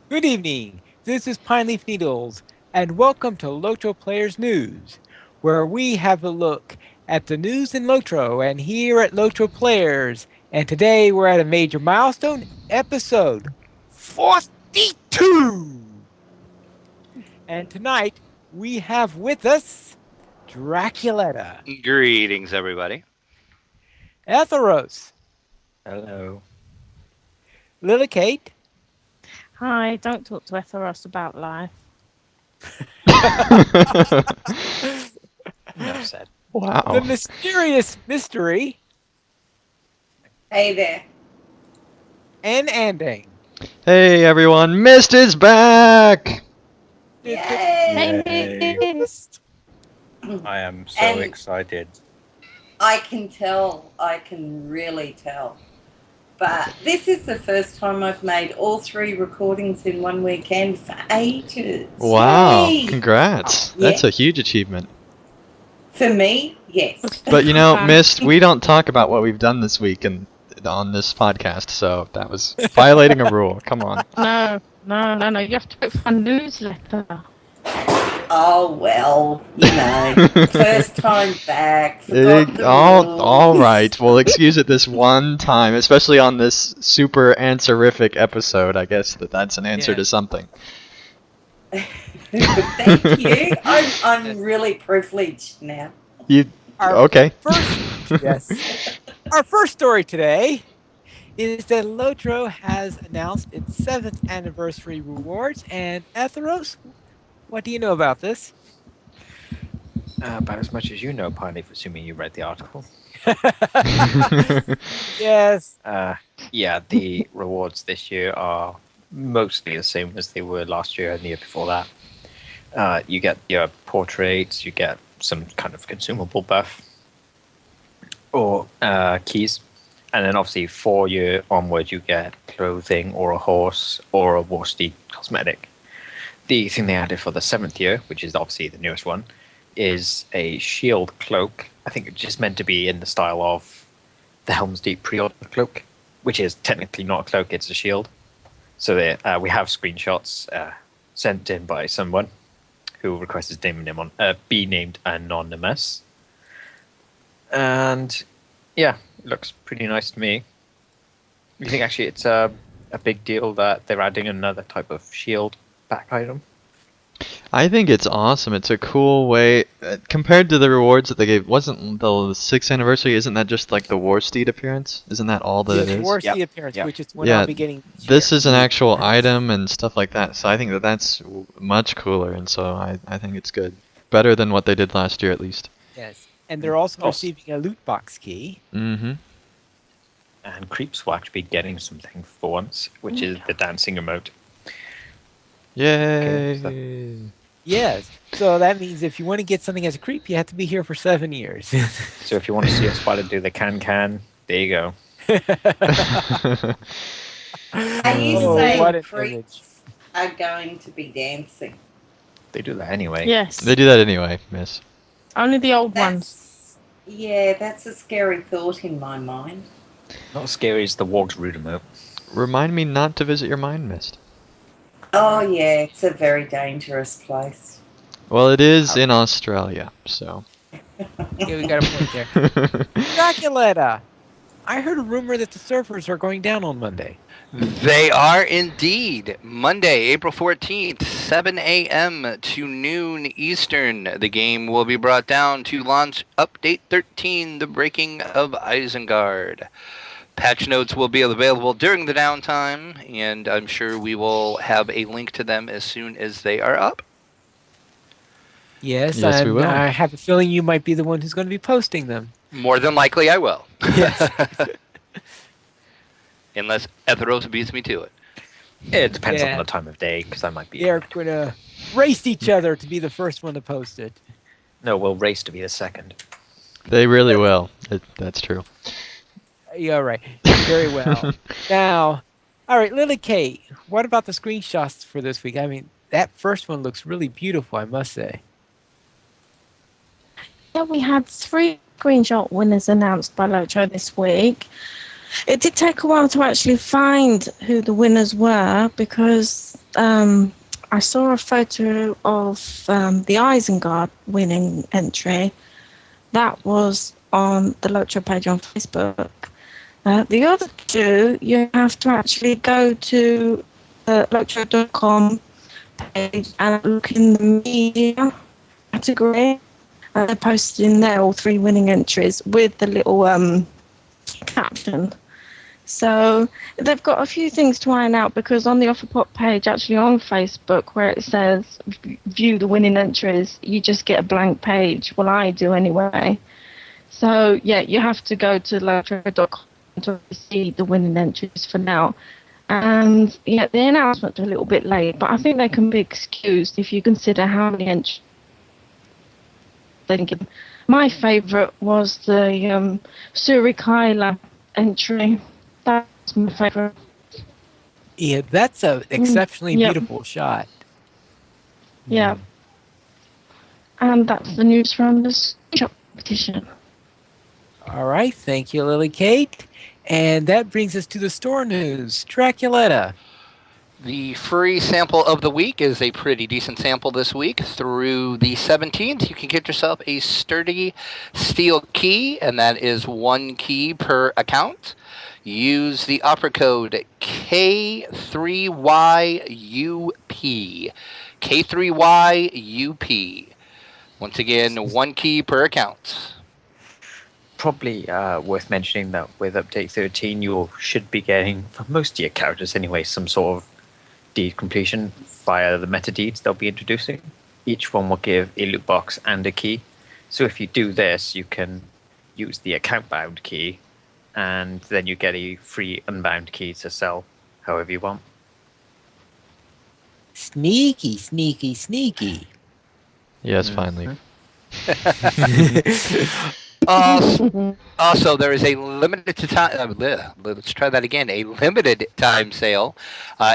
Good evening. This is Pineleaf Needles, and welcome to LOTRO Players News, where we have a look at the news in LOTRO and here at LOTRO Players. And today we're at a major milestone, episode 42. And tonight we have with us Draculetta, Greetings, everybody. Etheros, Hello. Lillicate, Hi, don't talk to Etheros about life. Enough said. the Wow. mysterious mystery, Hey there. and Anding. Hey everyone, Mist is back! Yay! Hey, Mist. I am so And- excited. I can really tell. But this is the first time I've made all 3 recordings in one weekend for ages. Wow, Yay! congrats. Yeah. That's a huge achievement. For me, yes. But you know, Mist, we don't talk about what we've done this week on this podcast, so that was violating a rule. Come on. No. You have to put for a newsletter. Oh, well, first time back. Forgot the rules. All right, we'll excuse it this one time, especially on this super answerific episode. I guess that's an answer Yeah. to something. Thank you. I'm really privileged now. Our Okay. Our first story today is that LOTRO has announced its 7th anniversary rewards. And Etheros, what do you know about this? About as much as you know, Pineleaf, assuming you read the article. Yes. Yeah, the rewards this year are mostly the same as they were last year and the year before that. You get your portraits, you get some kind of consumable buff, or keys. And then obviously 4 year onward, you get clothing or a horse or a war steed cosmetic. The thing they added for the 7th year, which is obviously the newest one, is a shield cloak. I think it's just meant to be in the style of the Helm's Deep pre-order cloak, which is technically not a cloak, it's a shield. So we have screenshots sent in by someone who requests his name be named anonymous. And yeah, it looks pretty nice to me. You think actually it's a big deal that they're adding another type of shield back item? I think it's awesome. It's a cool way compared to the rewards that they gave. Wasn't the 6th anniversary? Isn't that just like the War Steed appearance? Isn't that all that it The is? War Yep. Steed appearance, Yep. which is what Yeah, I'll be getting This year. is an actual item and stuff like that. So I think that's much cooler, and so I think it's good. Better than what they did last year, at least. Yes. And they're also Awesome. receiving a loot box key. Mm-hmm. And Creeps will actually be getting something for once, which is the dancing emote. Yay! Okay, Yes. So that means if you want to get something as a creep, you have to be here for 7 years. So if you want to see a spider do the can, there you go. Are you Oh, what saying an image. creeps are going to be dancing? They do that anyway. Yes. They do that anyway, Miss. Only the old ones. That's a scary thought in my mind. Not as scary as the Warg's Rude emote. Remind me not to visit your mind, Mist. Oh, yeah, it's a very dangerous place. Well, it is in Australia, so. Yeah, we got a point there. Draculetta, I heard a rumor that the servers are going down on Monday. They are indeed. Monday, April 14th, 7 a.m. to noon Eastern. The game will be brought down to launch Update 13, The Breaking of Isengard. Patch notes will be available during the downtime, and I'm sure we will have a link to them as soon as they are up. Yes, Yes, we and will. I have a feeling you might be the one who's going to be posting them. More than likely, I will. Yes. Unless Etheros beats me to it. It depends Yeah. on the time of day, because I might be. They're going to race each other to be the first one to post it. No, we'll race to be the second. They really will. That's true. Yeah, right. Very well. Now, all right, Lily Kate, what about the screenshots for this week? I mean, that first one looks really beautiful, I must say. Yeah, we had 3 screenshot winners announced by LOTRO this week. It did take a while to actually find who the winners were because I saw a photo of the Isengard winning entry. That was on the LOTRO page on Facebook. The other two, you have to actually go to the LOTRO.com page and look in the media category. And they're posted in there all three winning entries with the little caption. So they've got a few things to iron out, because on the Offerpot page, actually on Facebook, where it says view the winning entries, you just get a blank page. Well, I do anyway. So yeah, you have to go to LOTRO.com to see the winning entries for now. And yeah, the announcement's a little bit late, but I think they can be excused if you consider how many entries they can give. My favourite was the Surikaila entry. That's my favourite. Yeah, that's an exceptionally Yep. beautiful shot. Yeah. And that's the news from the screenshot competition. All right, thank you, Lily Kate. And that brings us to the store news. Draculetta. The free sample of the week is a pretty decent sample this week. Through the 17th, you can get yourself a sturdy steel key, and that is 1 key per account. Use the offer code K3YUP. K3YUP. Once again, 1 key per account. Probably worth mentioning that with update 13, you should be getting, for most of your characters anyway, some sort of deed completion via the meta deeds they'll be introducing. Each one will give a loot box and a key. So if you do this, you can use the account bound key, and then you get a free unbound key to sell however you want. Sneaky, sneaky, sneaky. Yes, finally. Also, there is a limited time. Let's try that again. A limited time sale,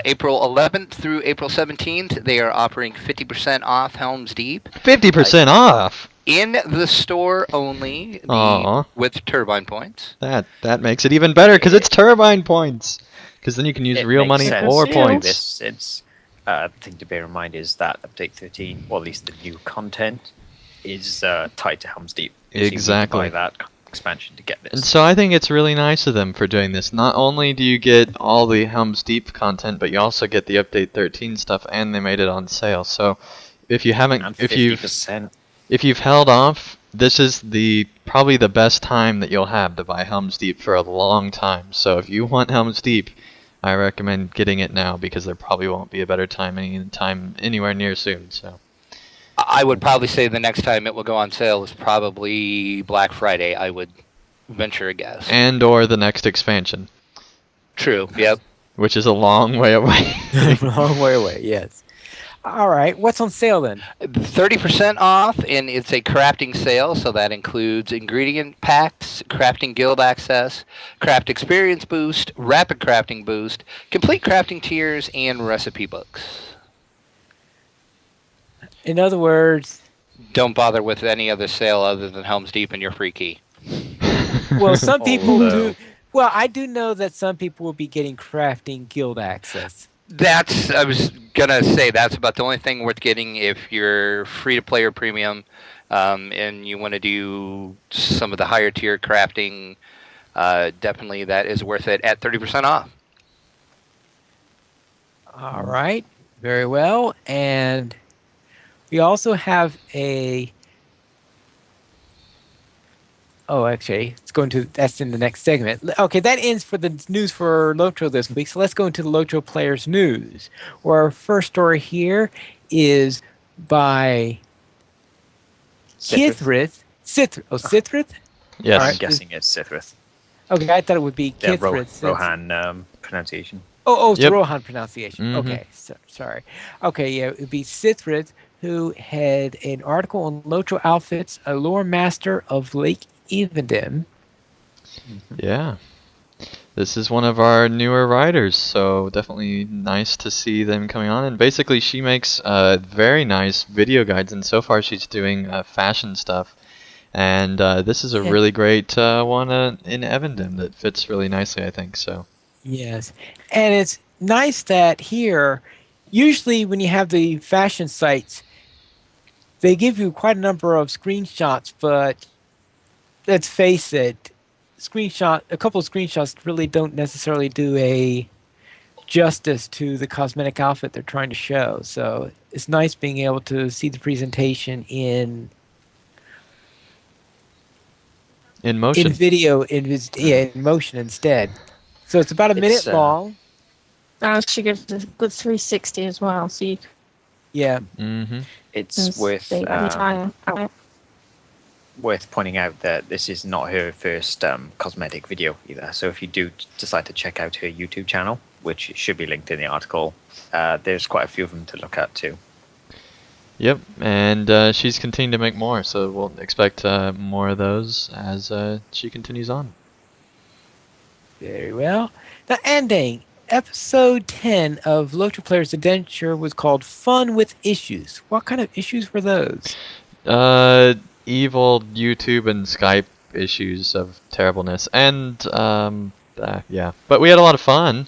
April 11th through April 17th. They are offering 50% off Helm's Deep 50% off. in the store only. Aw. With turbine points. That makes it even better because it's turbine points. Because then you can use It real makes money sense or to do points. this, since the thing to bear in mind is that update 13, or at least the new content, is tied to Helm's Deep. So you need to Exactly. buy that expansion to get this. And so I think it's really nice of them for doing this. Not only do you get all the Helm's Deep content, but you also get the update 13 stuff, and they made it on sale. So if you haven't, And if 50%. you've held off, this is probably the best time that you'll have to buy Helm's Deep for a long time. So if you want Helm's Deep, I recommend getting it now, because there probably won't be a better time anywhere near soon. So I would probably say the next time it will go on sale is probably Black Friday. I would venture a guess. and or the next expansion, True. Yep. which is a long way away. Long way away, yes. All right, what's on sale then? 30% off, and it's a crafting sale, so that includes ingredient packs, crafting guild access, craft experience boost, rapid crafting boost, complete crafting tiers, and recipe books. In other words, Don't bother with any other sale other than Helm's Deep and your free key. well, some people Although- do. Well, I do know that some people will be getting crafting guild access. I was gonna say that's about the only thing worth getting if you're free to play or premium, and you want to do some of the higher tier crafting. Definitely, that is worth it at 30% off. All right, very well. And we also have a. Oh, actually, that's in the next segment. Okay, that ends for the news for LOTRO this week. So let's go into the LOTRO Players News, where our first story here is by Kithrid. Sithrith? Yes. All I'm right. guessing it's Sithrith. Okay, I thought it would be Yeah, Kithrid. Rohan pronunciation. Oh, it's Yep. the Rohan pronunciation. Mhm. Okay, sorry. Okay, yeah, it would be Sithrith, who had an article on LOTRO Outfits, a lore master of Lake Evendim. Yeah. This is one of our newer writers, so definitely nice to see them coming on. And basically, she makes very nice video guides, and so far she's doing fashion stuff. And this is a Yeah. really great one in Evendom that fits really nicely, I think. So Yes, and it's nice that here usually when you have the fashion sites, they give you quite a number of screenshots, but let's face it, a couple of screenshots really don't necessarily do a justice to the cosmetic outfit they're trying to show. So it's nice being able to see the presentation In in motion. video in motion instead. So it's about a It's minute long. And she gives a good 360 as well, so you Yeah. Mm-hmm. it's can see the entire outfit. worth pointing out that this is not her first cosmetic video either. So if you do decide to check out her YouTube channel, which should be linked in the article, there's quite a few of them to look at too. Yep, and she's continuing to make more, so we'll expect more of those as she continues on. Very well. Now, ending episode 10 of LOTRO Player's Adventure was called Fun with Issues. What kind of issues were those? Evil YouTube and Skype issues of terribleness, and yeah, but we had a lot of fun.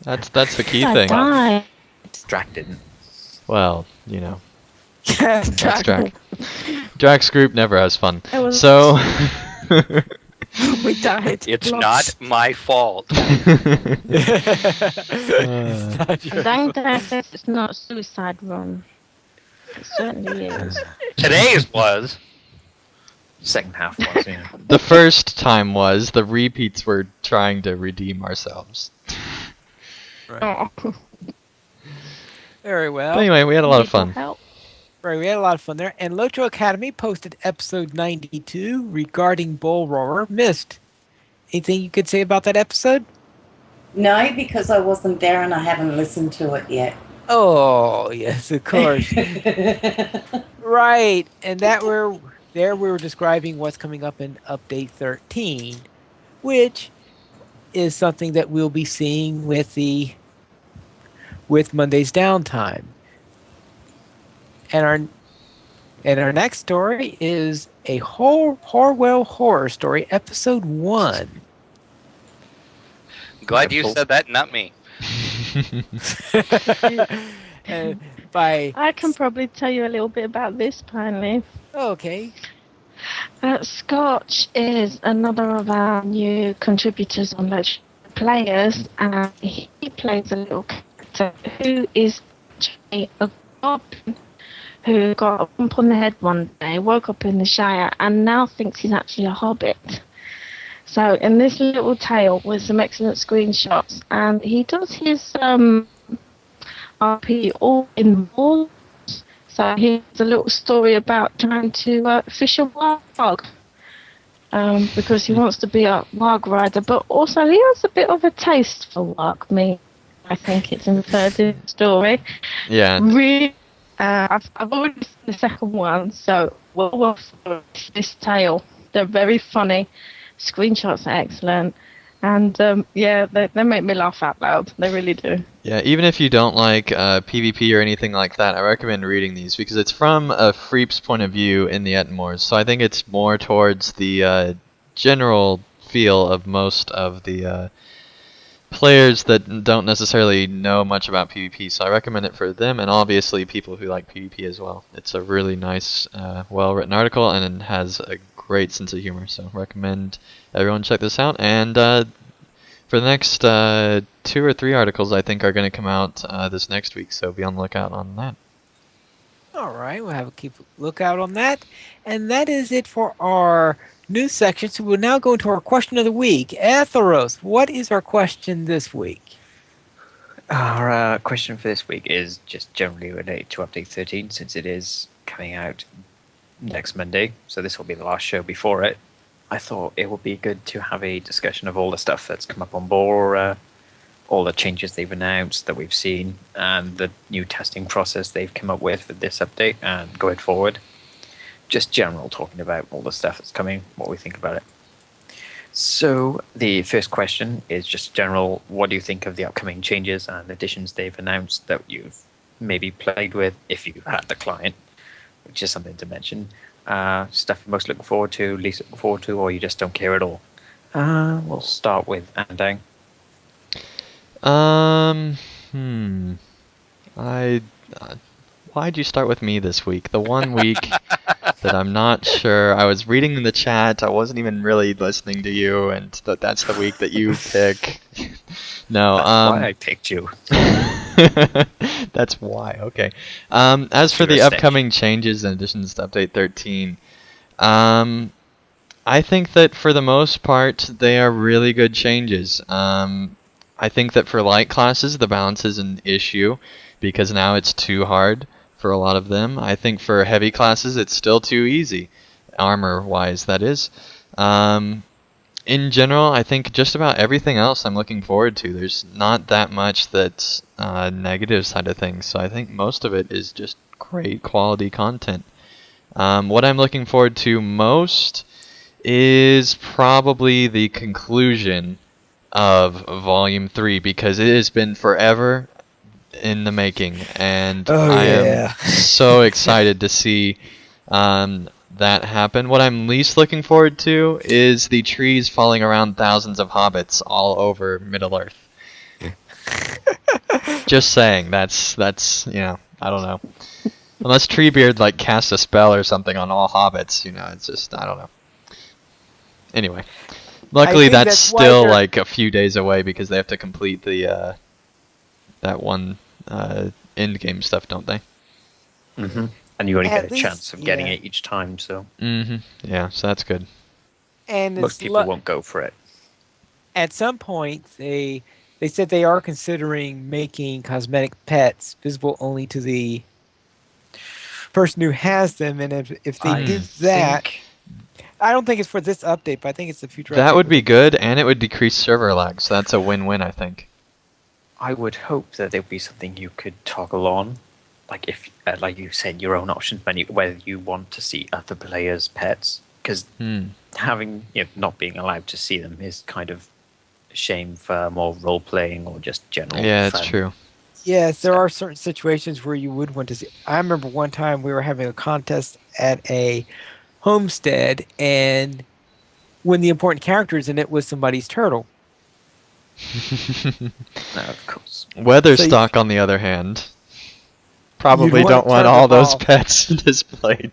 That's the key I thing. died. Drac didn't. Well, you know, Yeah, that's Drac. Drac's group never has fun. It was- So. We died. It's Lots. not my fault. It's not your Don't says it's not suicide run. It certainly is. Today's was. Second half was, yeah. The first time was the repeats were trying to redeem ourselves. Oh. Very well. But anyway, we had a lot of People fun. help. Right, we had a lot of fun there. And LOTRO Academy posted episode 92 regarding Bull Roarer Mist. Anything you could say about that episode? No, because I wasn't there and I haven't listened to it yet. Oh, yes, of course. Right. And we were describing what's coming up in update 13, which is something that we'll be seeing with Monday's downtime. And our next story is a Horwell horror story, episode 1. Glad you said that, not me. By I can probably tell you a little bit about this, Pineleaf. okay. Scotch is another of our new contributors on Let's Players, and he plays a little character who is actually a goblin who got a bump on the head one day, woke up in the Shire, and now thinks he's actually a hobbit. So in this little tale with some excellent screenshots, and he does his RP all in walls. So here's a little story about trying to fish a warg. Because he wants to be a warg rider, but also he has a bit of a taste for warg meat. I think it's inferred in the story. Yeah. Really, I've already seen the second one, so we'll follow this tale. They're very funny. Screenshots are excellent. And yeah, they make me laugh out loud. They really do. Yeah, even if you don't like PvP or anything like that, I recommend reading these because it's from a Freep's point of view in the Etmors. So I think it's more towards the general feel of most of the players that don't necessarily know much about PvP. So I recommend it for them and obviously people who like PvP as well. It's a really nice, well-written article and it has a great sense of humor. So recommend everyone check this out. And for the next 2 or 3 articles, I think are going to come out this next week, so be on the lookout on that. All right, we'll have a keep a lookout on that. And that is it for our news section. So we'll now go into our question of the week. Atheros, what is our question this week? Our question for this week is just generally related to Update 13, since it is coming out next Monday, so this will be the last show before it. I thought it would be good to have a discussion of all the stuff that's come up on board, all the changes they've announced that we've seen, and the new testing process they've come up with for this update and going forward. Just general talking about all the stuff that's coming, what we think about it. So the first question is just general, what do you think of the upcoming changes and additions they've announced that you've maybe played with if you had the client, which is something to mention. Stuff you're most looking forward to, least looking forward to, or you just don't care at all. We'll start with Andang. I I. Why'd you start with me this week? The one week that I'm not sure. I was reading in the chat. I wasn't even really listening to you, and that's the week that you pick. No. That's why I picked you. That's why. Okay. As for You're a the snitch. upcoming changes and additions to Update 13, I think that for the most part they are really good changes. I think that for light classes the balance is an issue because now it's too hard for a lot of them. I think for heavy classes it's still too easy, armor-wise that is. In general, I think just about everything else I'm looking forward to. There's not that much that's negative side of things, so I think most of it is just great quality content. What I'm looking forward to most is probably the conclusion of Volume 3 because it has been forever in the making, and I am so excited to see that happen. What I'm least looking forward to is the trees falling around thousands of hobbits all over Middle-earth. Just saying, that's I don't know. Unless Treebeard like casts a spell or something on all hobbits, it's just I don't know. Anyway, luckily that's still like a few days away because they have to complete the that one end game stuff, don't they? Mm-hmm. And you only At get a least, chance of getting yeah. it each time, so Mm-hmm. Yeah, so that's good. And most people won't go for it. At some point, they said they are considering making cosmetic pets visible only to the person who has them, and if they did that, I don't think it's for this update, but I think it's the future. That update would be where they- good, and it would decrease server lag, so that's a win-win, I think. I would hope that there would be something you could toggle on, like if, like you said, your own options menu, whether you want to see other players' pets, because having not being allowed to see them is kind of a shame for more role playing or just general. Yeah, fun. it's true. Yes, there are certain situations where you would want to see. I remember one time we were having a contest at a homestead, and one of the important characters in it was somebody's turtle. No, of course. Weatherstock, on the other hand, probably You'd want don't to want turn all them those off. pets displayed.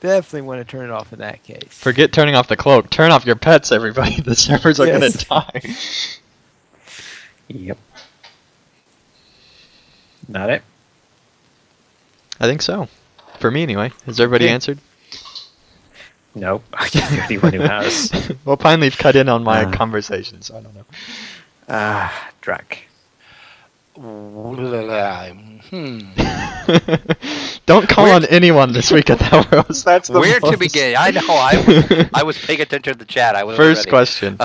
Definitely want to turn it off in that case. Forget turning off the cloak. Turn off your pets, everybody. The servers are Yes. going to die. Yep. Not it? I think so. For me, anyway. Has everybody Yeah. answered? No, I'm the only one who has. Well, Pineleaf cut in on my Ah. conversation, so I don't know. Drac. Don't call Where on anyone this week at Elros. That's the Where to most- begin? I know. I was paying attention to the chat. I was First ready. question.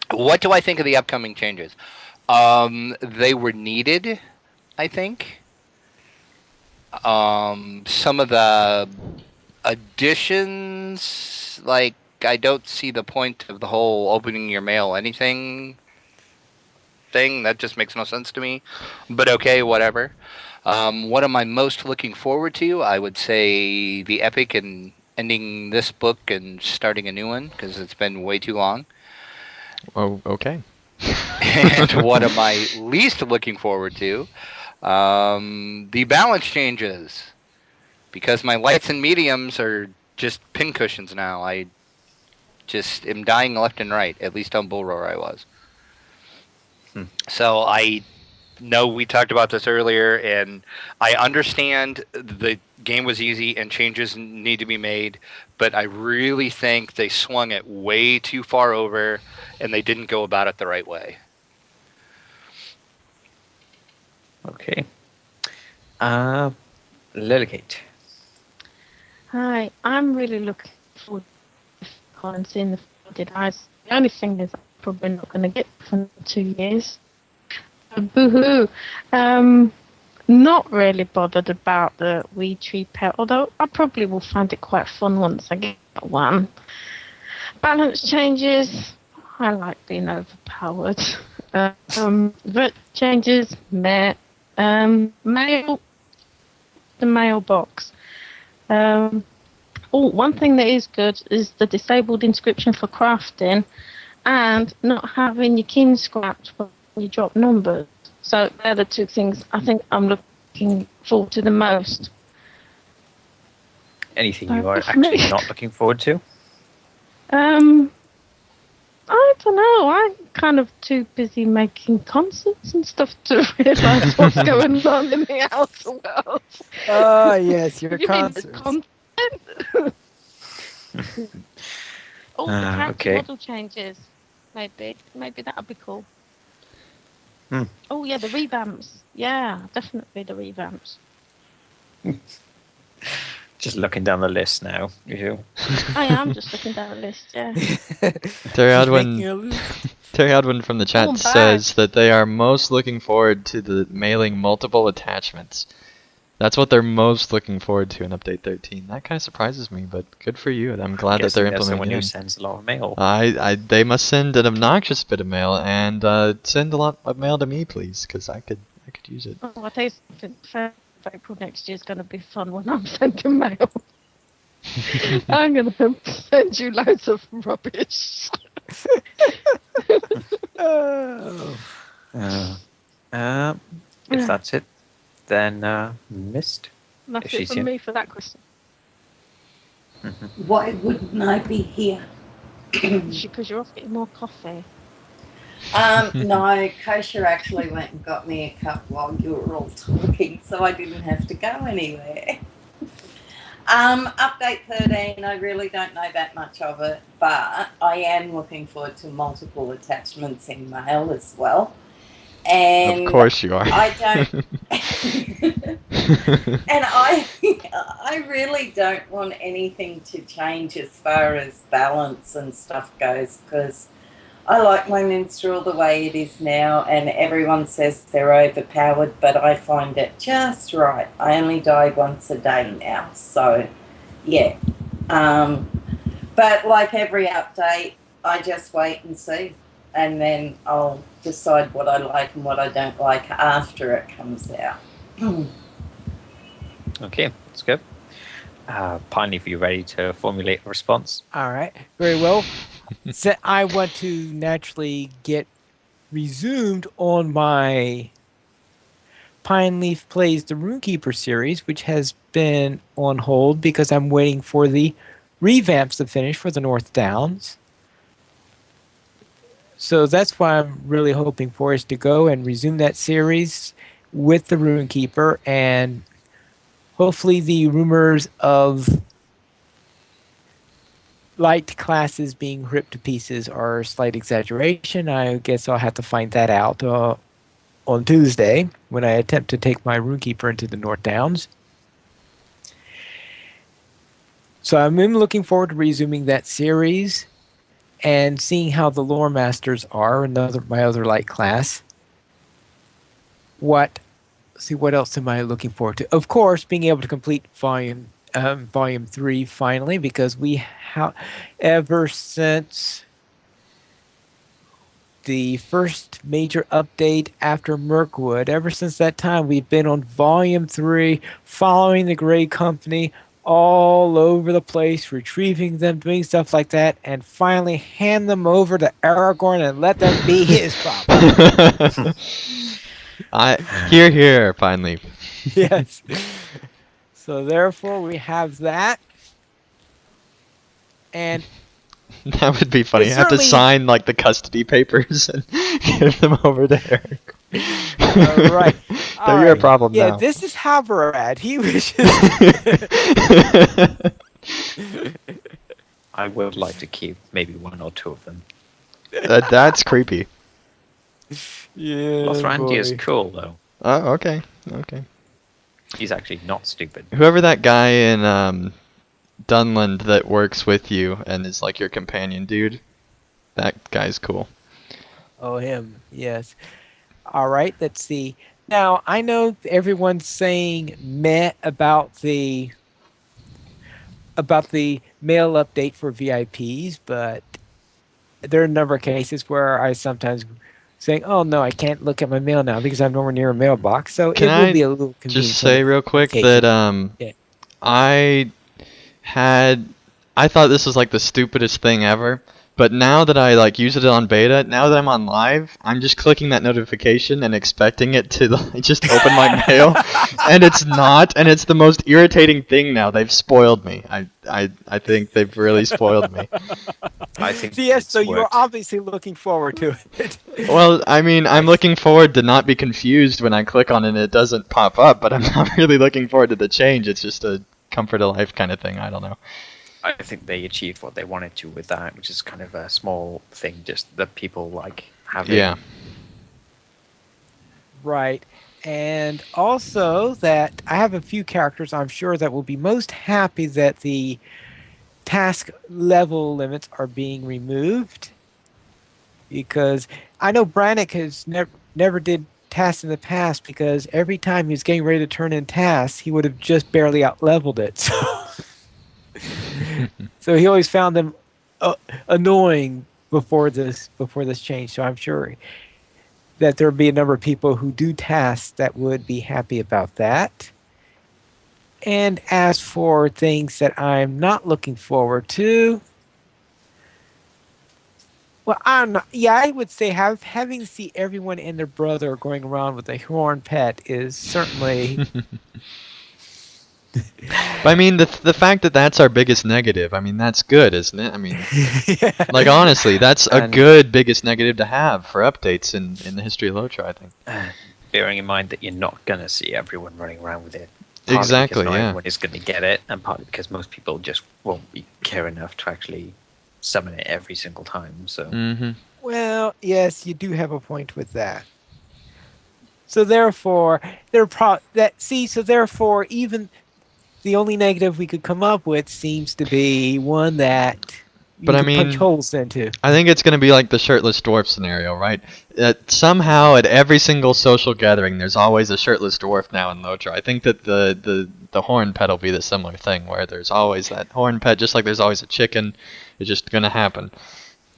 What do I think of the upcoming changes? They were needed, I think. Some of the additions, like, I don't see the point of the whole opening your mail anything thing. That just makes no sense to me. But okay, whatever. What am I most looking forward to? I would say the epic and ending this book and starting a new one because it's been way too long. Oh, okay. And what am I least looking forward to? The balance changes. Because my lights and mediums are just pincushions now. I just am dying left and right. At least on Bull Roar I was. So I know we talked about this earlier, and I understand the game was easy and changes need to be made, but I really think they swung it way too far over, and they didn't go about it the right way. Okay. Liligate. Hi, I'm really looking forward to seeing the Folded Eyes. The only thing is I'm probably not going to get for 2 years. Boo-hoo. Not really bothered about the weed tree pet, although I probably will find it quite fun once I get one. Balance changes. I like being overpowered. But changes, meh. Mail, the mailbox. One thing that is good is the disabled inscription for crafting and not having your kin scrapped for you drop numbers. So they're the two things I think I'm looking forward to the most. Anything you are For me. actually not looking forward to? I don't know. I'm kind of too busy making concerts and stuff to realise what's going on in the outer world. Oh, yes, your You mean the concerts. content? Oh, the character Okay. model changes. Maybe that'll be cool. Hmm. Oh yeah, the revamps. Yeah, definitely the revamps. Just looking down the list now. You. I am just looking down the list. Yeah. Terry She's Odwin, making a list. Terry Odwin from the chat I'm says back. that they are most looking forward to the mailing multiple attachments. That's what they're most looking forward to in Update 13. That kind of surprises me, but good for you. I'm glad that they're Guessing there's someone implementing who it. sends a lot of mail. They must send an obnoxious bit of mail and send a lot of mail to me, please, because I could use it. Oh, I tell you something. 1st of April next year is going to be fun when I'm sending mail. I'm going to send you loads of rubbish. Oh. If that's it, then missed. That's If it she's from here. me for that question. Why wouldn't I be here? Because you're off getting more coffee. No, Kosher actually went and got me a cup while you were all talking, so I didn't have to go anywhere. Update 13, I really don't know that much of it, but I am looking forward to multiple attachments in mail as well. And Of course you are. I don't, and I really don't want anything to change as far as balance and stuff goes, because I like my minstrel the way it is now, and everyone says they're overpowered, but I find it just right. I only die once a day now, so yeah. But like every update, I just wait and see, and then I'll decide what I like and what I don't like after it comes out. Okay, that's good. Pineleaf, if you're ready to formulate a response. All right, very well. So I want to naturally get resumed on my Pineleaf Plays the Runekeeper series, which has been on hold because I'm waiting for the revamps to finish for the North Downs. So that's why I'm really hoping for, is to go and resume that series with the Runekeeper, and hopefully the rumors of light classes being ripped to pieces are a slight exaggeration. I guess I'll have to find that out on Tuesday when I attempt to take my Runekeeper into the North Downs. So I'm looking forward to resuming that series and seeing how the Lore Masters are, my other light class. What else am I looking forward to? Of course, being able to complete Volume 3 finally, because we have, ever since the first major update after Mirkwood, ever since that time, we've been on Volume 3, following the Grey Company all over the place, retrieving them, doing stuff like that, and finally hand them over to Aragorn and let them be his problem. Here, finally. Yes. So therefore, we have that. And That would be funny. It's I have to certainly- sign like the custody papers and give them over to Eric. All right. They're your problem yeah, now. this is Havarad. He wishes. I would like to keep maybe one or two of them. That's creepy. Yeah. Lothrangi is boy. cool, though. Oh, okay. He's actually not stupid. Whoever that guy in Dunland that works with you and is like your companion dude, that guy's cool. Oh, him. Yes. All right. Let's see. Now, I know everyone's saying meh about the mail update for VIPs, but there are a number of cases where I sometimes saying, "Oh no, I can't look at my mail now because I'm nowhere near a mailbox." So Can it I will be a little convenient. Just say real quick occasion. that Yeah. I thought this was like the stupidest thing ever, But now that I like use it on beta, now that I'm on live, I'm just clicking that notification and expecting it to like, just open my mail, and it's not, and it's the most irritating thing now. They've spoiled me. I think they've really spoiled me. I think So yes, it's so you're worked. obviously looking forward to it. Well, I mean, I'm looking forward to not be confused when I click on it and it doesn't pop up, but I'm not really looking forward to the change. It's just a comfort of life kind of thing. I don't know. I think they achieved what they wanted to with that, which is kind of a small thing, just that people like having. Yeah. Right. And also that I have a few characters I'm sure that will be most happy that the task level limits are being removed. Because I know Brannick has never did tasks in the past because every time he was getting ready to turn in tasks, he would have just barely out leveled it. So he always found them annoying before this change. So I'm sure that there would be a number of people who do tasks that would be happy about that. And as for things that I'm not looking forward to, well, I'm not, yeah, I would say having to see everyone and their brother going around with a horn pet is certainly. But I mean, the fact that that's our biggest negative, I mean, that's good, isn't it? I mean, like honestly, that's a And- good biggest negative to have for updates in the history of LOTRO, I think. Bearing in mind that you're not going to see everyone running around with it. Partly Exactly, because not yeah. everyone is going to get it, and partly because most people just won't care enough to actually summon it every single time. So Mm-hmm. Well, yes, you do have a point with that. So therefore, so therefore, even the only negative we could come up with seems to be one that you But I could punch mean, holes into. I think it's going to be like the shirtless dwarf scenario, right? Somehow at every single social gathering, there's always a shirtless dwarf now in LOTRO. I think that the horn pet will be the similar thing, where there's always that horn pet, just like there's always a chicken. It's just going to happen.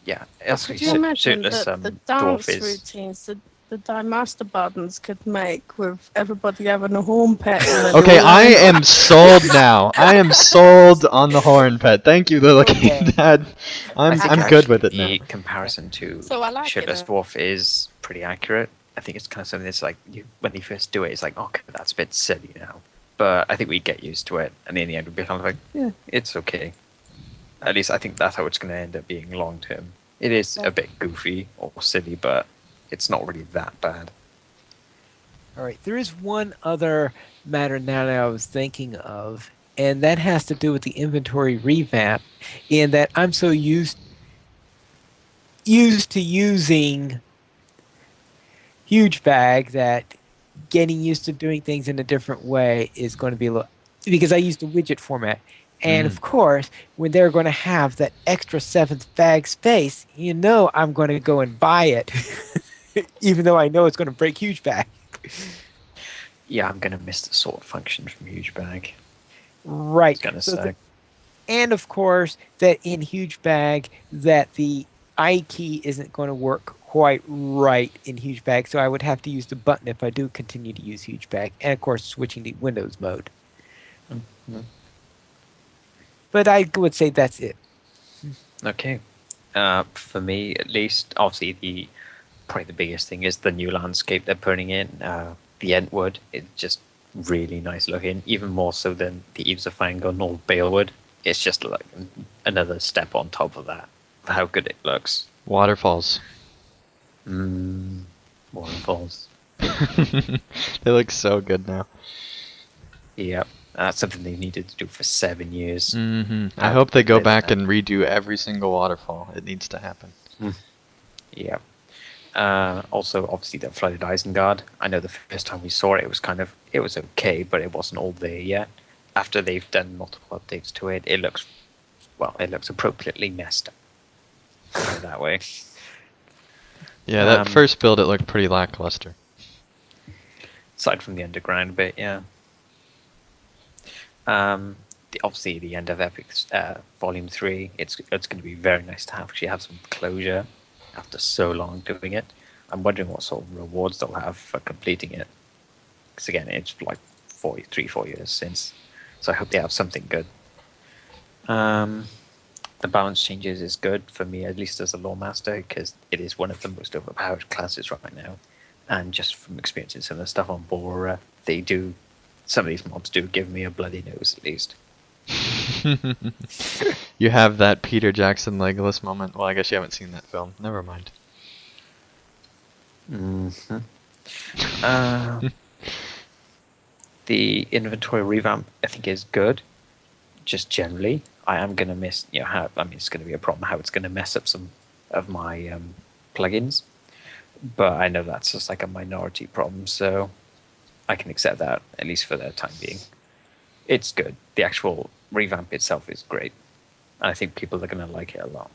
yeah, Could you imagine shirtless the dwarf dance is. routines that the master buttons could make with everybody having a horn pet? And then Okay, all I lined up? am sold now. I am sold on the horn pet. Thank you, Lily. Okay. Dad. I think I'm good with it now. the comparison to So I like it shirtless now. dwarf is pretty accurate. I think it's kind of something that's like when you first do it, it's like, okay, that's a bit silly now. But I think we get used to it, and in the end, we'll be kind of like, yeah, it's okay. At least I think that's how it's going to end up being long term. It is a bit goofy or silly, but it's not really that bad. All right, there is one other matter now that I was thinking of, and that has to do with the inventory revamp. In that I'm so used to using huge bag that getting used to doing things in a different way is going to be a little, because I used the widget format. And of course, when they're going to have that extra seventh bag space, I'm going to go and buy it, even though I know it's going to break huge bag. Yeah, I'm going to miss the sort function from Huge Bag. Right. It's going to So suck. and of course, that in huge bag, that the I key isn't going to work quite right in huge bag, so I would have to use the button if I do continue to use huge bag, and of course, switching to Windows mode. Mhm. But I would say that's it. Okay. For me, at least, obviously, probably the biggest thing is the new landscape they're putting in. The Entwood is just really nice looking, even more so than the Eves of Fangon or Balewood. It's just like another step on top of that, for how good it looks. Waterfalls. Waterfalls. They look so good now. Yep. That's something they needed to do for 7 years. I hope they go Really back bad. and redo every single waterfall. It needs to happen. Yeah. Also, obviously, the Flooded Isengard. I know the first time we saw it, it was okay, but it wasn't all there yet. After they've done multiple updates to it, it looks appropriately messed up. Put it that way. Yeah, that first build, it looked pretty lackluster. Aside from the underground bit, yeah. Obviously, the end of Epic's Volume 3, it's going to be very nice to actually have some closure after so long doing it. I'm wondering what sort of rewards they'll have for completing it. Because again, it's like 4 years since. So I hope they have something good. the balance changes is good for me, at least as a lore master, because it is one of the most overpowered classes right now. And just from experiencing some of the stuff on Bora, some of these mobs do give me a bloody nose at least. You have that Peter Jackson Legolas moment. Well, I guess you haven't seen that film. Never mind. The inventory revamp, I think, is good. Just generally, I am going to miss, it's going to be a problem how it's going to mess up some of my plugins. But I know that's just like a minority problem, so I can accept that, at least for the time being. It's good. The actual revamp itself is great. And I think people are going to like it a lot.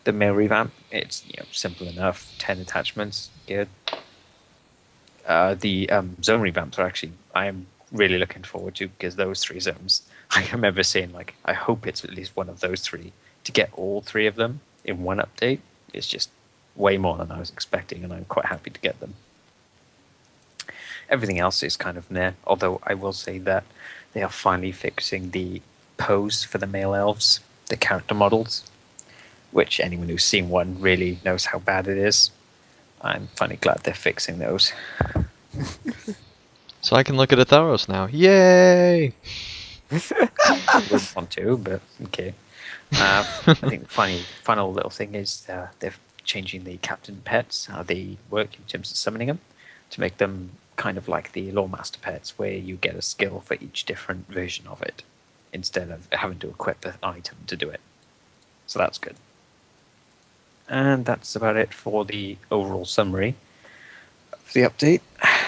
The mail revamp, it's simple enough. 10 attachments, good. The zone revamps are actually, I am really looking forward to, because those 3 zones, I remember saying, like, I hope it's at least one of those 3. To get all 3 of them in one update is just way more than I was expecting, and I'm quite happy to get them. Everything else is kind of meh, although I will say that they are finally fixing the pose for the male elves, the character models, which anyone who's seen one really knows how bad it is. I'm finally glad they're fixing those. So I can look at Atharos now. Yay! I wouldn't want to, but okay. I think the final little thing is they're changing the captain pets, how they work in terms of summoning them, to make them kind of like the lore master pets, where you get a skill for each different version of it, instead of having to equip an item to do it. So that's good. And that's about it for the overall summary of the update.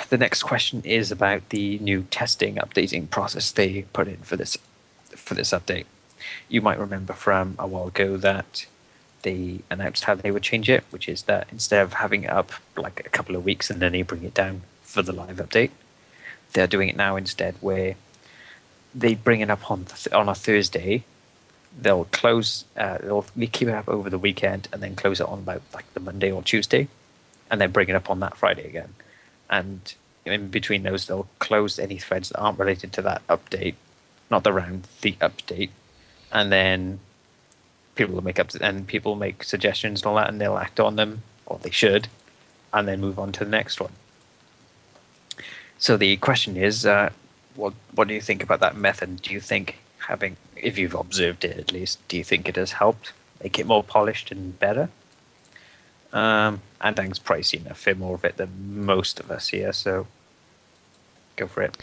The next question is about the new updating process they put in for this update. You might remember from a while ago that they announced how they would change it, which is that instead of having it up like a couple of weeks and then they bring it down for the live update, they're doing it now instead, where they bring it up on a Thursday. They'll keep it up over the weekend and then close it on about like the Monday or Tuesday, and then bring it up on that Friday again. And in between those, they'll close any threads that aren't related to that update, not the round, the update, and then people will make suggestions and all that, and they'll act on them, or they should, and then move on to the next one. So the question is, what do you think about that method? Do you think if you've observed it at least, do you think it has helped make it more polished and better? Andang's probably seen a fair more of it than most of us here, so go for it.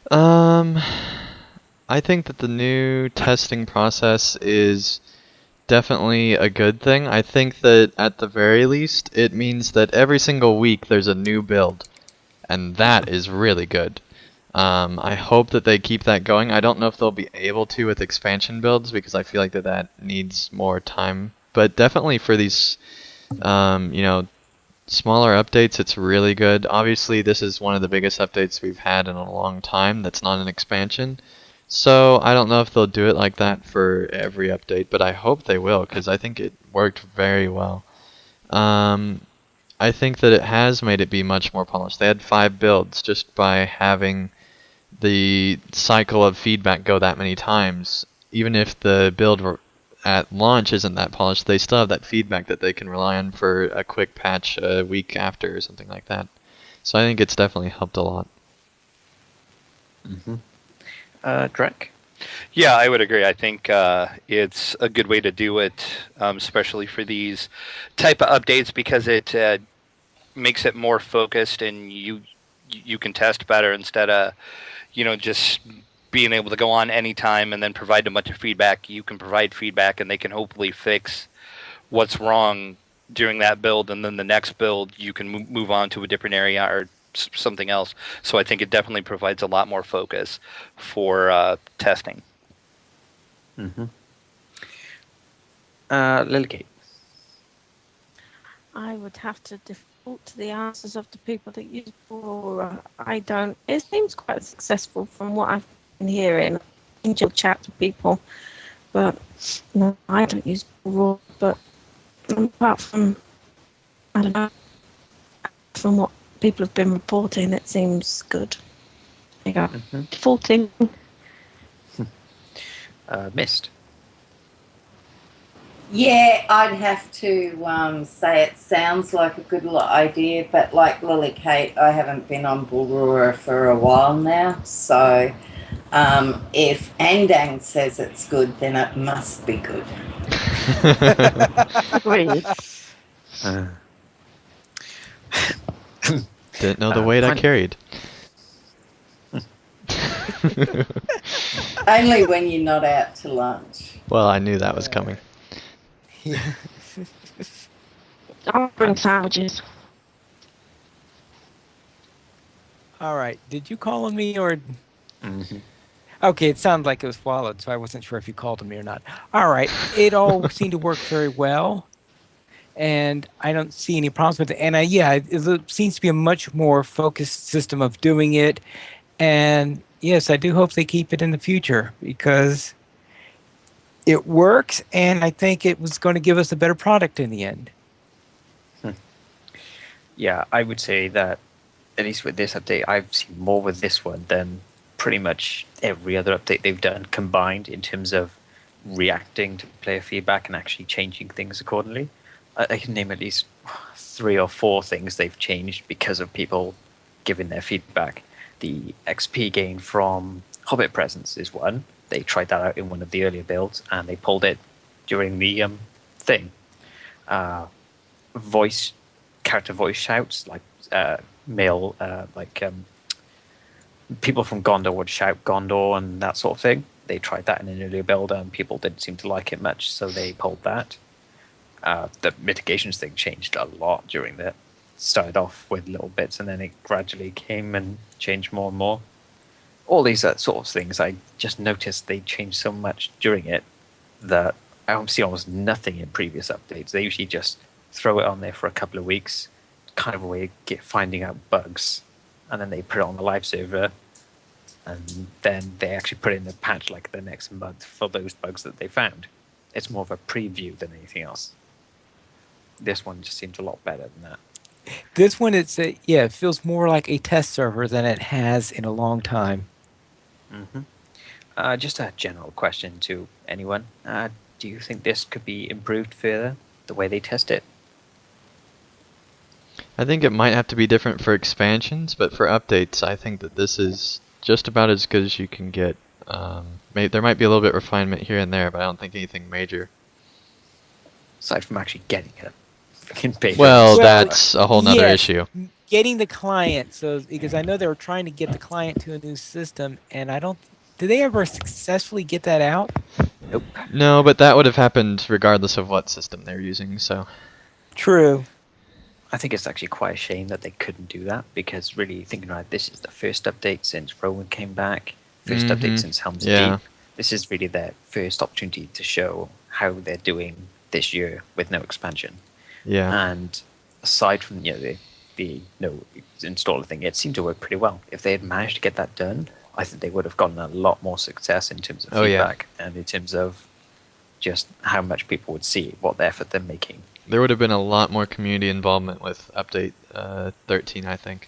I think that the new testing process is definitely a good thing. I think that at the very least, it means that every single week there's a new build, and that is really good. I hope that they keep that going. I don't know if they'll be able to with expansion builds, because I feel like that needs more time. But definitely for these, smaller updates, it's really good. Obviously, this is one of the biggest updates we've had in a long time that's not an expansion. So I don't know if they'll do it like that for every update, but I hope they will, because I think it worked very well. I think that it has made it be much more polished. They had 5 builds just by having the cycle of feedback go that many times. Even if the build at launch isn't that polished, they still have that feedback that they can rely on for a quick patch a week after or something like that. So I think it's definitely helped a lot. Mm-hmm. Drek? Yeah, I would agree. I think it's a good way to do it, especially for these type of updates, because it makes it more focused, and you can test better instead of just being able to go on anytime and then provide a bunch of feedback. You can provide feedback, and they can hopefully fix what's wrong during that build, and then the next build you can move on to a different area or something else. So I think it definitely provides a lot more focus for testing. Mm-hmm. Lily. I would have to default to the answers of the people that use Aurora. I don't. It seems quite successful from what I've been hearing. Enjoy chat to people, but no, I don't use Aurora. But apart from, I don't know, from what people have been reporting, it seems good. There you go. Defaulting. Mist. Yeah, I'd have to say it sounds like a good idea, but like Lily Kate, I haven't been on Bulrora for a while now, so if Andang says it's good, then it must be good. Agreed. Uh, Didn't know the weight I Pine- carried. Only when you're not out to lunch. Well, I knew that was coming. Yeah. I'll bring sandwiches. All right. Did you call on me or? Mhm. Okay, it sounded like it was swallowed, so I wasn't sure if you called on me or not. All right. It all seemed to work very well, and I don't see any problems with it. And it seems to be a much more focused system of doing it. And yes, I do hope they keep it in the future because it works, and I think it was going to give us a better product in the end. Yeah, I would say that at least with this update, I've seen more with this one than pretty much every other update they've done combined in terms of reacting to player feedback and actually changing things accordingly. I can name at least 3 or 4 things they've changed because of people giving their feedback. The XP gain from Hobbit Presents is one. They tried that out in one of the earlier builds and they pulled it during the thing. Voice character voice shouts like male people from Gondor would shout Gondor and that sort of thing. They tried that in an earlier build and people didn't seem to like it much, so they pulled that. The mitigations thing changed a lot during that. Started off with little bits and then it gradually came and changed more and more. All these sort of things, I just noticed they changed so much during it that I see almost nothing in previous updates. They usually just throw it on there for a couple of weeks, kind of a way of finding out bugs, and then they put it on the live server, and then they actually put it in the patch like the next month for those bugs that they found. It's more of a preview than anything else. This one just seems a lot better than that. This one, it feels more like a test server than it has in a long time. Mm-hmm. Just a general question to anyone. Do you think this could be improved further, the way they test it? I think it might have to be different for expansions, but for updates, I think that this is just about as good as you can get. There might be a little bit of refinement here and there, but I don't think anything major. Aside from actually getting it in paper. Well, Well, that's a whole nother yes, issue. getting the client. So because I know they were trying to get the client to a new system, and I don't. Did they ever successfully get that out? Nope. No, but that would have happened regardless of what system they're using, so. True. I think it's actually quite a shame that they couldn't do that because really thinking about it, this is the first update since Rowan came back, 1st update since Helm's Yeah. Deep. This is really their first opportunity to show how they're doing this year with no expansion. Yeah. And aside from the no installer thing, it seemed to work pretty well. If they had managed to get that done, I think they would have gotten a lot more success in terms of Oh, yeah. feedback and in terms of just how much people would see what the effort they're making. There would have been a lot more community involvement with update 13, I think.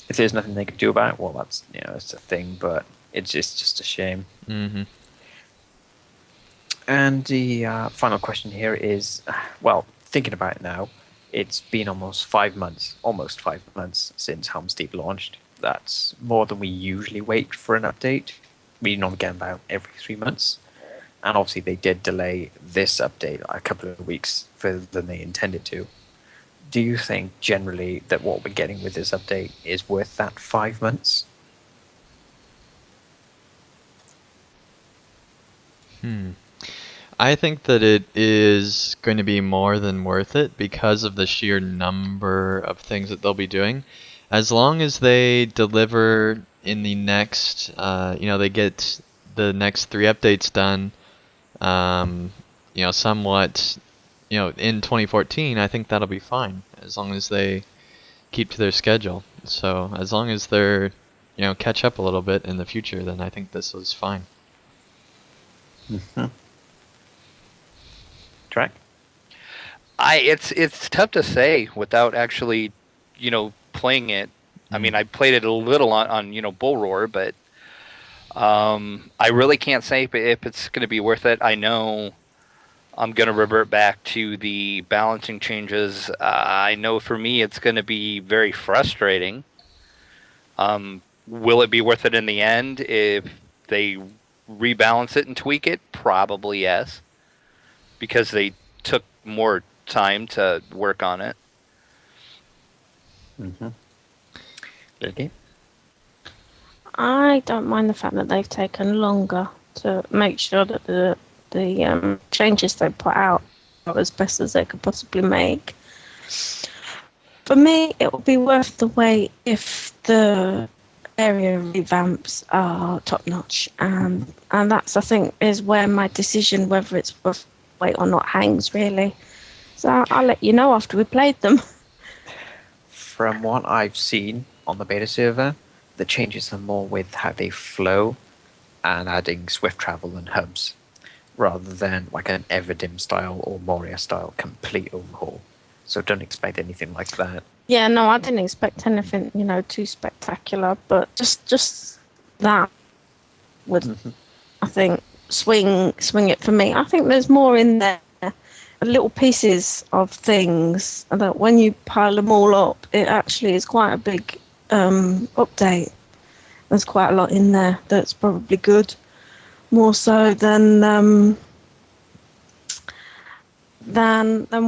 If there's nothing they could do about it, well, that's it's a thing, but it's just a shame. Mm-hmm. And the final question here is, well, thinking about it now, it's been almost 5 months since Helm's Deep launched. That's more than we usually wait for an update. We normally get about every 3 months. And obviously they did delay this update a couple of weeks further than they intended to. Do you think generally that what we're getting with this update is worth that 5 months? I think that it is going to be more than worth it because of the sheer number of things that they'll be doing. As long as they deliver in the next, they get the next 3 updates done, somewhat, in 2014, I think that'll be fine as long as they keep to their schedule. So as long as they're, catch up a little bit in the future, then I think this was fine. Mm-hmm. Track? It's tough to say without actually, playing it. I mean, I played it a little on Bull Roar, but I really can't say if it's going to be worth it. I know I'm going to revert back to the balancing changes. I know for me it's going to be very frustrating. Will it be worth it in the end if they rebalance it and tweak it? Probably yes, because they took more time to work on it. Mm-hmm. Lily? I don't mind the fact that they've taken longer to make sure that the changes they put out are as best as they could possibly make. For me, it would be worth the wait if the area revamps are top notch, and that's, I think, is where my decision whether it's worth the wait or not hangs really. So I'll let you know after we played them. From what I've seen on the beta server, the changes are more with how they flow and adding swift travel and hubs, rather than like an Everdim style or Moria style complete overhaul. So don't expect anything like that. Yeah, no, I didn't expect anything, too spectacular, but just that would, I think, swing it for me. I think there's more in there, little pieces of things that when you pile them all up, it actually is quite a big update. There's quite a lot in there that's probably good, more so than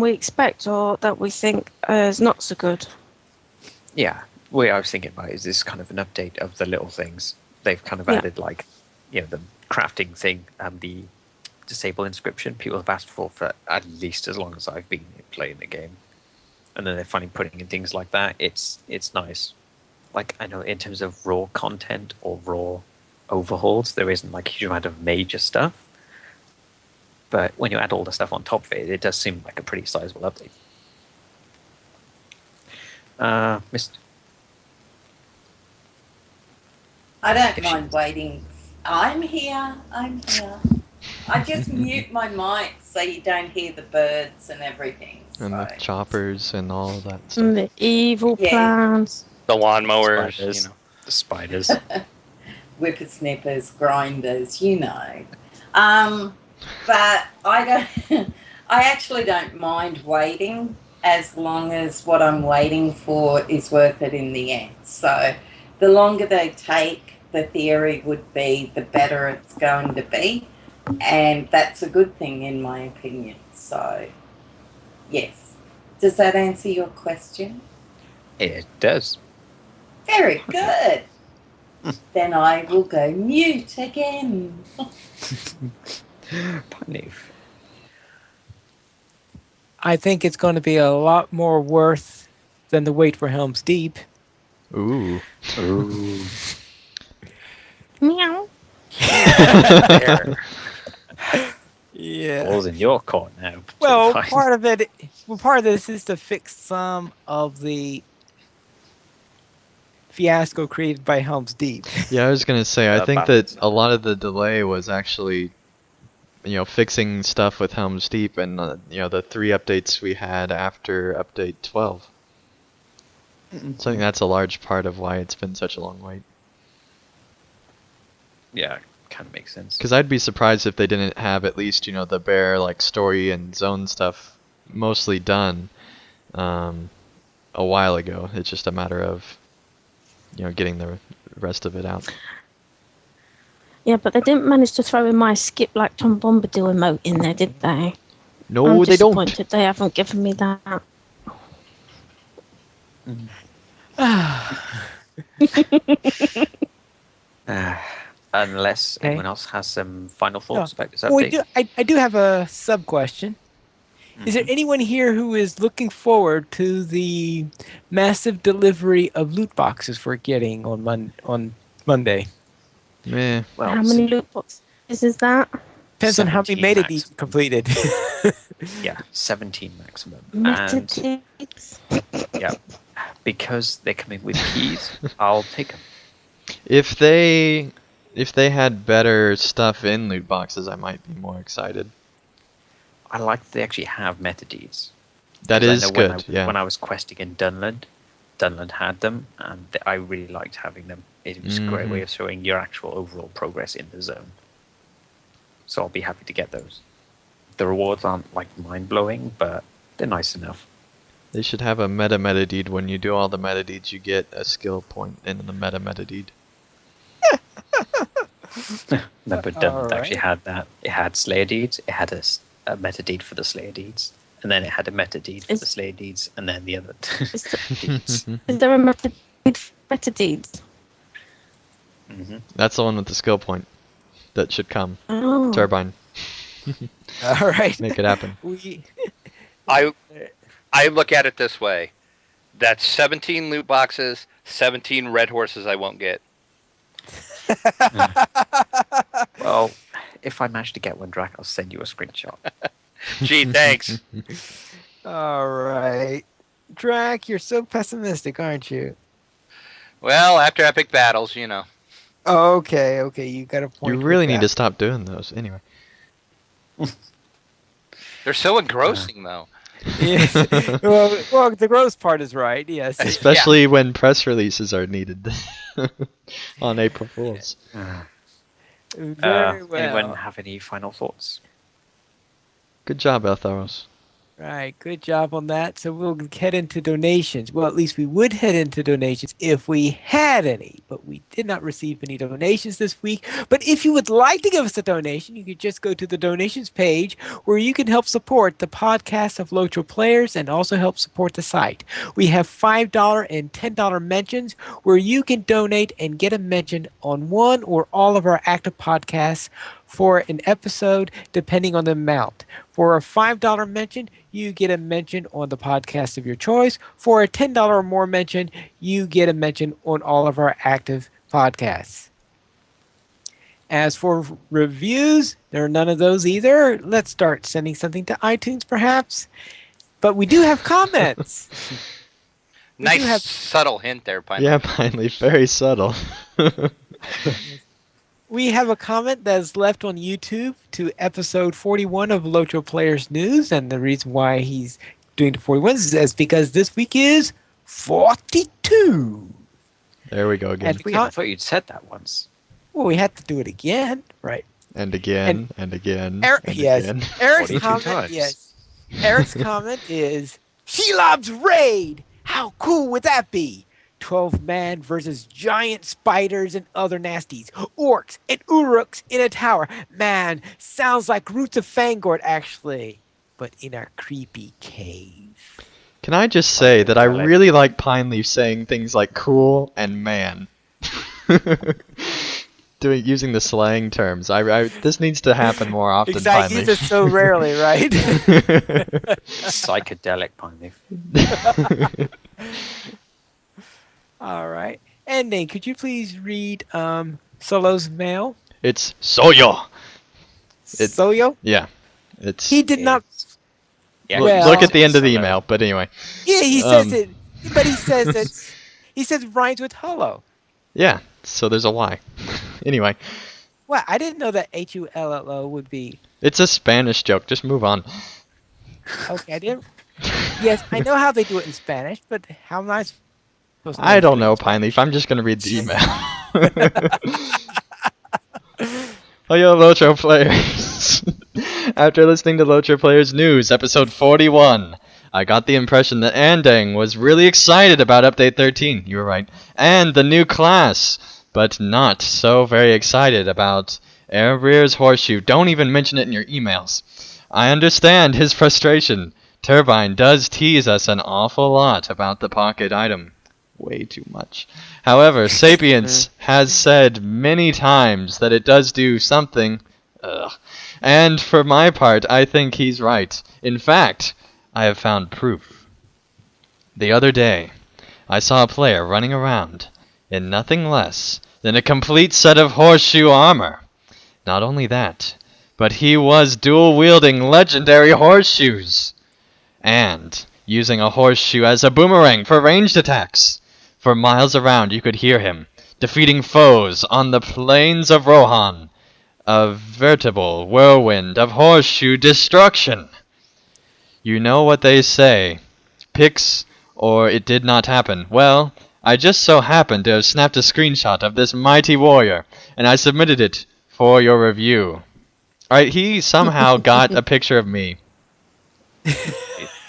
we expect or that we think is not so good. Yeah, what I was thinking about is this kind of an update of the little things. They've kind of added like, the crafting thing and the disable inscription people have asked for at least as long as I've been playing the game. And then they're finally putting in things like that. It's nice. Like, I know in terms of raw content or raw overhauls, there isn't like a huge amount of major stuff. But when you add all the stuff on top of it, it does seem like a pretty sizable update. Missed. I don't mind waiting. I'm here. I just mute my mic so you don't hear the birds and everything. And the so. choppers and all of that stuff. And the evil plants. The lawnmowers, Spiders. The spiders. Whippersnippers, grinders, But I don't. I actually don't mind waiting as long as what I'm waiting for is worth it in the end. So, the longer they take, the theory would be the better it's going to be, and that's a good thing in my opinion. So, yes. Does that answer your question? It does. Very good. Then I will go mute again. Pineleaf. I think it's going to be a lot more worth than the wait for Helm's Deep. Ooh. Ooh. Meow. There. Yeah. Ball's in your court now. Well, part of this is to fix some of the fiasco created by Helm's Deep. Yeah, I was gonna say, I think balance. that a lot of the delay was actually, fixing stuff with Helm's Deep and the 3 updates we had after update 12. So I think that's a large part of why it's been such a long wait. Yeah, kind of makes sense. Because I'd be surprised if they didn't have at least the bear story and zone stuff mostly done a while ago. It's just a matter of getting the rest of it out. Yeah, but they didn't manage to throw in my skip like Tom Bombadil emote in there, did they? No, I'm they don't. disappointed they haven't given me that. Unless Okay. anyone else has some final No. thoughts about this Well, update. I do have a sub question. Is there anyone here who is looking forward to the massive delivery of loot boxes we're getting on Monday? Meh. Well, How many loot boxes is that? Depends on how many 17 meta deeds maximum. completed. Yeah, 17 maximum. Meta And deeds? yeah, because they're coming with keys, I'll take them. If they had better stuff in loot boxes, I might be more excited. I like that they actually have meta deeds. That 'Cause I is know good. When I was questing in Dunland had them, and I really liked having them. It was a great way of showing your actual overall progress in the zone. So I'll be happy to get those. The rewards aren't like mind-blowing, but they're nice enough. They should have a meta deed. When you do all the meta deeds, you get a skill point in the meta deed. No, but actually had that. It had Slayer deeds. It had a meta deed for the Slayer deeds, and then it had a meta deed for the Slayer deeds, and then the other deeds. Is there a meta deeds? That's the one with the skill point that should come. Oh. Turbine. All right. Make it happen. I look at it this way. That's 17 loot boxes, 17 red horses I won't get. Well, if I manage to get one, Drac, I'll send you a screenshot. Gee, thanks. All right. Drac, you're so pessimistic, aren't you? Well, after epic battles, you know. Okay, you got a point. You really need to stop doing those. Anyway. They're so engrossing, though. Yes. Well, the gross part is right. Yes. Especially when press releases are needed on April Fools. Very well. Anyone have any final thoughts? Good job, Eltharos. Right, good job on that. So we'll head into donations. Well, at least we would head into donations if we had any, but we did not receive any donations this week. But if you would like to give us a donation, you could just go to the donations page where you can help support the podcast of LOTRO players and also help support the site. We have $5 and $10 mentions where you can donate and get a mention on one or all of our active podcasts for an episode, depending on the amount. For a $5 mention, you get a mention on the podcast of your choice. For a $10 or more mention, you get a mention on all of our active podcasts. As for reviews, there are none of those either. Let's start sending something to iTunes, perhaps. But we do have comments. Nice subtle hint there, Pine. Yeah, Pineleaf, very subtle. We have a comment that is left on YouTube to episode 41 of LOTRO Players News, and the reason why he's doing the 41 is because this week is 42. There we go again. I thought you'd said that once. Well, we had to do it again, right? And again, and again, yes. again. Eric's comment, yes. Eric's comment is, Shelob's Raid! How cool would that be? 12-man versus giant spiders and other nasties. Orcs and Uruks in a tower. Man, sounds like Roots of Fangord, actually. But in a creepy cave. Can I just say that I really like Pineleaf saying things like cool and man. Using the slang terms. This needs to happen more often, Exactly, Pineleaf. just so rarely, right? Psychedelic Pineleaf. All right. And then, could you please read Solo's mail? It's Soyo. Soyo? Yeah. He did not. Yeah, Look at the end of the email, but anyway. Yeah, he says it, but he says it. He says it rhymes with hello. Yeah, so there's a Y. Anyway. Well, I didn't know that HULLO would be. It's a Spanish joke. Just move on. Okay, I didn't. Yes, I know how they do it in Spanish, but how am I supposed to I don't know, Pineleaf. I'm just going to read the email. Oh, yo, LOTRO players. After listening to LOTRO Players News, episode 41, I got the impression that Andang was really excited about Update 13, you were right, and the new class, but not so very excited about Airrear's Horseshoe. Don't even mention it in your emails. I understand his frustration. Turbine does tease us an awful lot about the pocket item. Way too much. However, Sapiens has said many times that it does do something. And for my part, I think he's right. In fact, I have found proof. The other day, I saw a player running around in nothing less than a complete set of horseshoe armor. Not only that, but he was dual-wielding legendary horseshoes. And using a horseshoe as a boomerang for ranged attacks. For miles around you could hear him, defeating foes on the plains of Rohan. A veritable whirlwind of horseshoe destruction. You know what they say, pics or it did not happen. Well, I just so happened to have snapped a screenshot of this mighty warrior, and I submitted it for your review. Alright, he somehow got a picture of me.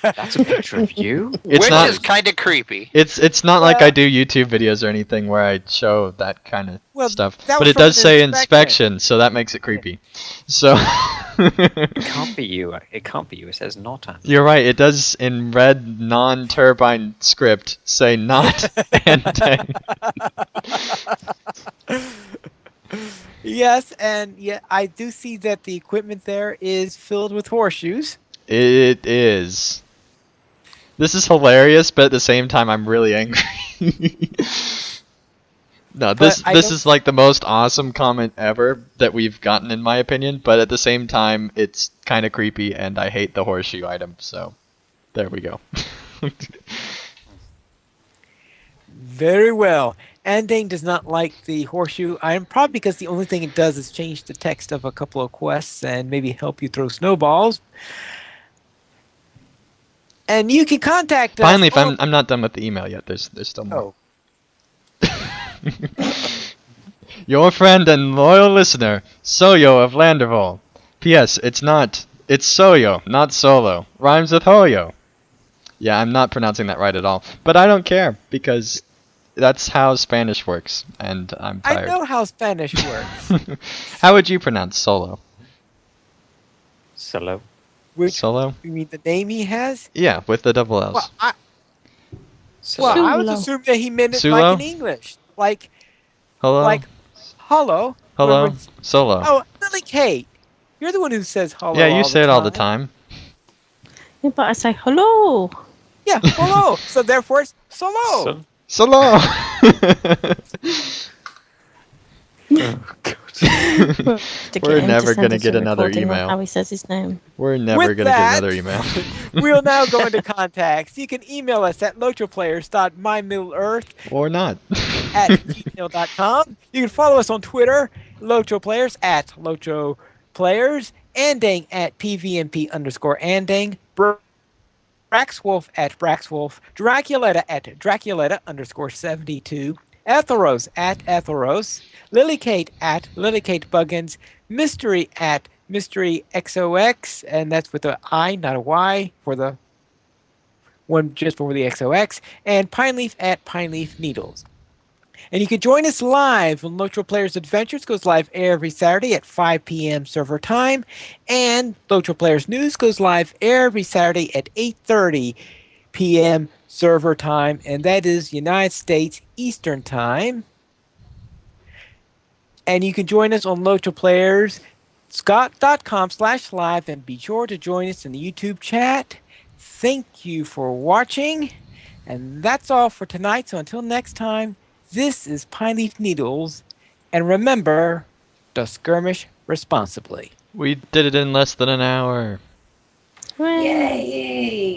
That's a picture of you. It's Which not. is kind of creepy. It's not like I Well- do YouTube videos or anything where I show that kind of Well, stuff. that But was it from does an say inspection. inspection, so that makes it creepy. So It can't be you. It can't be you. It says not Andy. you're right. It does in red non-turbine script say not Antang. Yes, and yeah, I do see that the equipment there is filled with horseshoes. It is. This is hilarious, but at the same time, I'm really angry. No, But I this don't- is like the most awesome comment ever that we've gotten, in my opinion. But at the same time, it's kind of creepy, and I hate the horseshoe item. So, there we go. Very well. Andane does not like the horseshoe item, probably because the only thing it does is change the text of a couple of quests and maybe help you throw snowballs. And you can contact us. Finally, if on- I'm not done with the email yet. There's still more. Oh, Your friend and loyal listener, Soyo of Landerville. P.S. It's Soyo, not Solo. Rhymes with Hoyo. Yeah, I'm not pronouncing that right at all. But I don't care, because that's how Spanish works, and I'm I tired. know how Spanish works. How would you pronounce Solo? Solo. Which, Solo? you mean the name he has? Yeah, with the double L's. Well, I was Sulo. assuming that he meant it Sulo? like in English. Like, Hello? like, hello. Hello? When- Solo. Oh, Lily Kate. You're the one who says hello. yeah, you all say the it all the time. time. Yeah, but I say hello. Yeah, hello. So therefore, it's solo. So- Solo! We're never gonna get another email. How he says his name. We're never With gonna that, get another email. We'll now go into contacts. You can email us at lotroplayers.mymiddleearth Or not. at gmail.com. You can follow us on Twitter, LotroPlayers at LotroPlayers, Andang at PVMP_Andang, Braxwolf at Braxwolf, Draculeta at Draculeta_72, Etheros at Etheros, Lilykate at LilyKateBuggins, Mystery at Mystery XOX, and that's with an I, not a Y, for the one just for the XOX, and Pineleaf at Pineleaf Needles. And you can join us live on Lotro Players Adventures. Goes live every Saturday at 5 p.m. server time. And Lotro Players News goes live every Saturday at 8:30 p.m. server time. And that is United States Eastern Time. And you can join us on Lotro Players, scott.com/live, and be sure to join us in the YouTube chat. Thank you for watching. And that's all for tonight. So until next time, this is Pineleaf Needles, and remember to skirmish responsibly. We did it in less than an hour. Hooray. Yay!